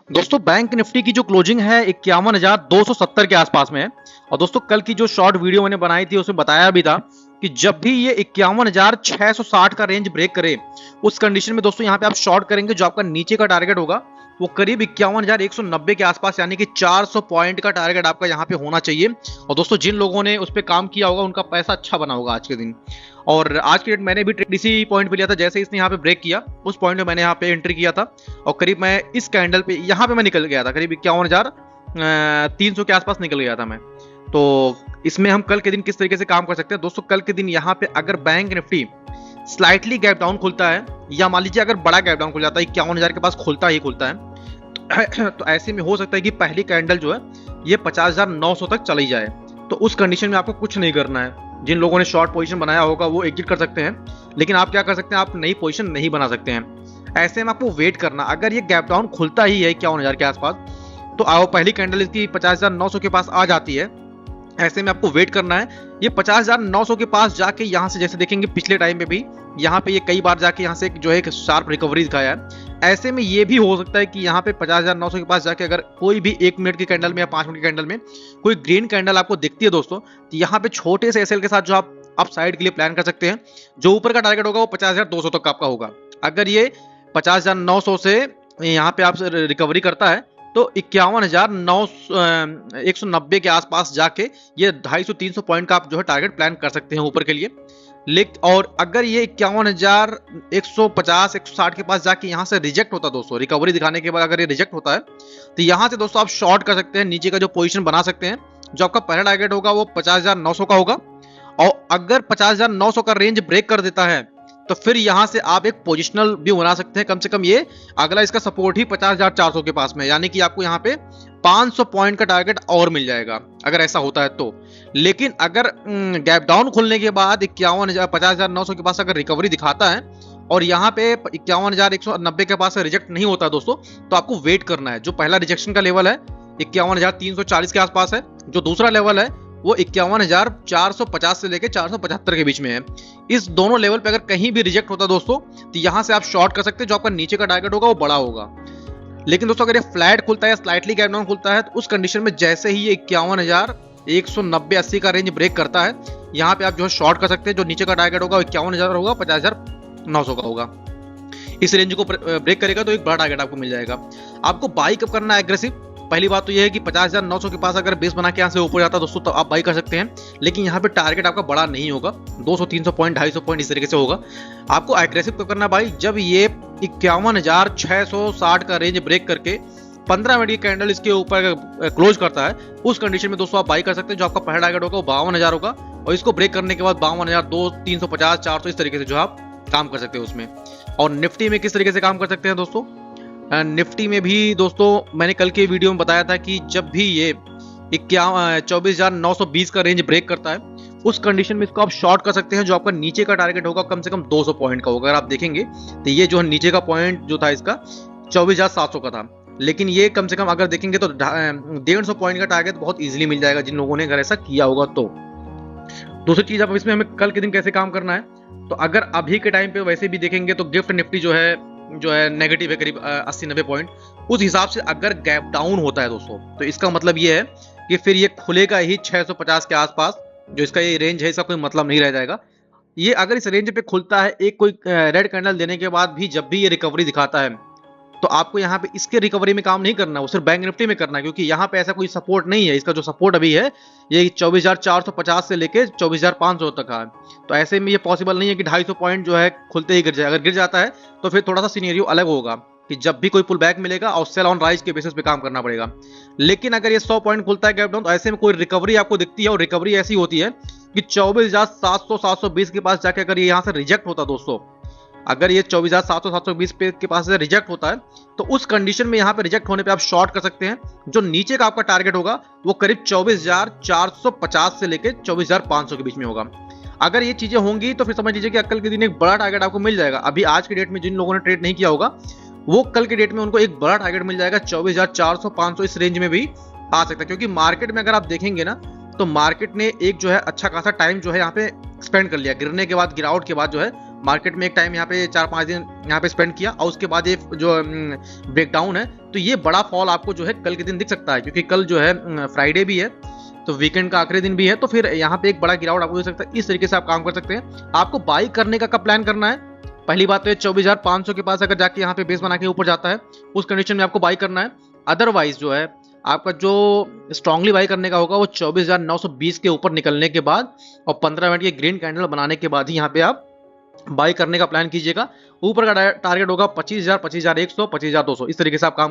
दोस्तों bank Nifty की जो क्लोजिंग है 51,270 के आसपास में है। और दोस्तों कल की जो शॉर्ट वीडियो मैंने बनाई थी उसमें बताया भी था कि जब भी ये 51,660 का रेंज ब्रेक करे उस कंडीशन में दोस्तों यहाँ पे आप शॉर्ट करेंगे। जो आपका नीचे का टारगेट होगा वो करीब 51,190 के आसपास, यानी कि 400 पॉइंट का टारगेट आपका यहाँ पे होना चाहिए। और दोस्तों जिन लोगों ने उस पर काम किया होगा उनका पैसा अच्छा बना होगा आज के दिन। और आज के डेट मैंने भी ट्रेड इसी पॉइंट पे लिया था, जैसे इसने यहाँ पे ब्रेक किया उस पॉइंट पे मैंने यहाँ पे एंट्री किया था। और करीब मैं इस कैंडल पे यहाँ पे मैं निकल गया था, करीब 51,300 के आसपास निकल गया था मैं। तो इसमें हम कल के दिन किस तरीके से काम कर सकते हैं दोस्तों, कल के दिन यहाँ पे अगर bank Nifty slightly gap down खुलता है, या मान लीजिए अगर बड़ा गैप डाउन खुल जाता है 51,000 के पास खुलता है तो ऐसे में हो सकता है कि पहली कैंडल जो है ये 50,900 तक चली जाए। तो उस कंडीशन में आपको कुछ नहीं करना है। जिन लोगों ने शॉर्ट पोजीशन बनाया होगा वो एग्जिट कर सकते हैं, लेकिन आप क्या कर सकते हैं, आप नई पोजीशन नहीं बना सकते हैं। ऐसे में आपको वेट करना, अगर ये गैप डाउन खुलता ही है 51,000 के आसपास तो आओ पहली कैंडल इसकी 50,900 के पास आ जाती है। ऐसे में आपको वेट करना है, ये 50,900 के पास जाके यहाँ से, जैसे देखेंगे पिछले टाइम पे भी यहाँ पे ये कई बार जाके यहाँ से जो है एक शार्प रिकवरी दिखाया है। ऐसे में ये भी हो सकता है कि यहाँ पे 50,900 के पास जाके अगर कोई भी 1 मिनट की कैंडल में या 5 मिनट की कैंडल में कोई ग्रीन कैंडल आपको दिखती है दोस्तों, तो यहाँ पे छोटे से एसएल के साथ जो आप अप साइड के लिए प्लान कर सकते हैं। जो ऊपर का टारगेट होगा वो 50,200 तक आपका होगा। अगर ये 50,900 से यहाँ पे आप रिकवरी करता है तो 51,190 के आसपास जाके ये 250-300 पॉइंट का आप जो है टारगेट प्लान कर सकते हैं ऊपर के लिए। और अगर ये 51,150-160 के पास जाके यहाँ से रिजेक्ट होता है दोस्तों, रिकवरी दिखाने के बाद अगर ये रिजेक्ट होता है तो यहाँ से दोस्तों आप शॉर्ट कर सकते हैं, नीचे का जो पोजीशन बना सकते हैं। जो आपका पहला टारगेट होगा वो 50,900 का होगा, और अगर 50,900 का रेंज ब्रेक कर देता है तो फिर यहां से आप एक पोजिशनल व्यू बना सकते हैं। कम से कम ये अगला इसका सपोर्ट ही 50,400 के पास में, यानी कि आपको यहाँ पे 500 पॉइंट का टारगेट और मिल जाएगा अगर ऐसा होता है तो। लेकिन अगर गैप डाउन खुलने के बाद 50,900 के पास अगर रिकवरी दिखाता है और यहाँ पे 51,190 के पास रिजेक्ट नहीं होता दोस्तों, तो आपको वेट करना है। जो पहला रिजेक्शन का लेवल है 51,340 के आसपास है, जो दूसरा लेवल है वो 51,450 से लेके 475 के बीच में है। इस दोनों लेवल पे अगर कहीं भी रिजेक्ट होता दोस्तों तो यहां से आप शॉर्ट कर सकते हैं। जो आपका नीचे का टारगेट होगा वो बड़ा होगा। लेकिन दोस्तों अगर ये फ्लैट खुलता है या स्लाइटली गैप डाउन खुलता है तो उस कंडीशन में जैसे ही ये 51,190-80 का रेंज ब्रेक करता है, यहाँ पे आप जो है शॉर्ट कर सकते हैं। जो नीचे का टारगेट होगा 51,000 होगा, 50,900 का होगा। इस रेंज को ब्रेक करेगा तो एक बड़ा टारगेट आपको मिल जाएगा। आपको बाई कब करना है एग्रेसिव, पहली बात तो यह है कि 50,900 के पास अगर बेस बना के यहाँ से ऊपर जाता है दोस्तों तो आप बाई कर सकते हैं। लेकिन यहाँ पे टारगेट आपका बड़ा नहीं होगा, 200-300 पॉइंट 250 पॉइंट इस तरीके से होगा। आपको एग्रेसिव कब करना है भाई, जब ये 51,660 का रेंज ब्रेक करके 15 मिनट की कैंडल इसके ऊपर क्लोज करता है, उस कंडीशन में दोस्तों आप बाई कर सकते हैं। जो आपका पहला टारगेट होगा वो 52,000 होगा, और इसको ब्रेक करने के बाद 52,200, 350, 400 इस तरीके से जो आप काम कर सकते हैं उसमें। और निफ्टी में किस तरीके से काम कर सकते हैं दोस्तों, निफ्टी में भी दोस्तों मैंने कल के वीडियो में बताया था कि जब भी ये 24,920 का रेंज ब्रेक करता है उस कंडीशन में इसको आप शॉर्ट कर सकते हैं। जो आपका नीचे का टारगेट होगा कम से कम 200 पॉइंट का होगा। अगर आप देखेंगे तो ये जो है नीचे का पॉइंट जो था इसका 24,700 का था, लेकिन ये कम से कम अगर देखेंगे तो 150 पॉइंट का टारगेट बहुत इजीली मिल जाएगा जिन लोगों ने अगर ऐसा किया होगा तो। दूसरी चीज अब इसमें हमें कल के दिन कैसे काम करना है, तो अगर अभी के टाइम पे वैसे भी देखेंगे तो गिफ्ट निफ्टी जो है नेगेटिव है करीब 80-90 पॉइंट। उस हिसाब से अगर गैप डाउन होता है दोस्तों तो इसका मतलब ये है कि फिर ये खुलेगा ही 650 के आसपास। जो इसका ये रेंज है इसका कोई मतलब नहीं रह जाएगा। ये अगर इस रेंज पे खुलता है एक कोई रेड कैंडल देने के बाद भी, जब भी ये रिकवरी दिखाता है तो आपको यहाँ पे इसके रिकवरी में काम नहीं करना, वो सिर्फ बैंक निफ्टी में करना है, क्योंकि यहाँ पे ऐसा कोई सपोर्ट नहीं है। इसका जो सपोर्ट अभी है ये 24,450 से लेके 24,500 तक है। तो ऐसे में ये पॉसिबल नहीं है कि 250 पॉइंट जो है खुलते ही गिर जाए। अगर गिर जाता है तो फिर थोड़ा सा सिनेरियो अलग होगा कि जब भी कोई पुल बैक मिलेगा और सेल ऑन राइज के बेसिस पे काम करना पड़ेगा। लेकिन अगर ये 100 पॉइंट खुलता है गैप डाउन तो ऐसे में कोई रिकवरी आपको दिखती है, और रिकवरी ऐसी होती है कि 24,700-720 के पास जाके अगर ये यहाँ से रिजेक्ट होता दोस्तों, अगर ये 24,700-720 पे के पास से रिजेक्ट होता है तो उस कंडीशन में यहाँ पे रिजेक्ट होने पे आप शॉर्ट कर सकते हैं। जो नीचे का आपका टारगेट होगा वो करीब 24,450 से लेके 24,500 के बीच में होगा। अगर ये चीजें होंगी तो फिर समझ लीजिए कि कल के दिन एक बड़ा टारगेट आपको मिल जाएगा। अभी आज के डेट में जिन लोगों ने ट्रेड नहीं किया होगा वो कल के डेट में उनको एक बड़ा टारगेट मिल जाएगा, 24,400-500 इस रेंज में भी आ सकता है। क्योंकि मार्केट में अगर आप देखेंगे ना तो मार्केट ने एक जो है अच्छा खासा टाइम जो है यहाँ पे स्पेंड कर लिया। गिरने के बाद, गिरावट के बाद जो है मार्केट में एक टाइम यहाँ पे 4-5 दिन यहाँ पे स्पेंड किया और उसके बाद ये जो ब्रेकडाउन है, तो ये बड़ा फॉल आपको जो है कल के दिन दिख सकता है, क्योंकि कल जो है फ्राइडे भी है, तो वीकेंड का आखिरी दिन भी है, तो फिर यहाँ पे एक बड़ा गिरावट आपको दिख सकता है। इस तरीके से आप काम कर सकते हैं। आपको बाई करने का कब प्लान करना है? पहली बात तो ये 24,500 के पास अगर जाके यहाँ पे बेस बना के ऊपर जाता है, उस कंडीशन में आपको बाई करना है। अदरवाइज जो है आपका जो स्ट्रांगली बाई करने का होगा वो 24,920 के ऊपर निकलने के बाद और 15 मिनट के ग्रीन कैंडल बनाने के बाद ही यहाँ पे आप बाई करने का प्लान कीजिएगा। ऊपर का टारगेट होगा 25,000, 25,100, 25,200, इस तरीके से आप काम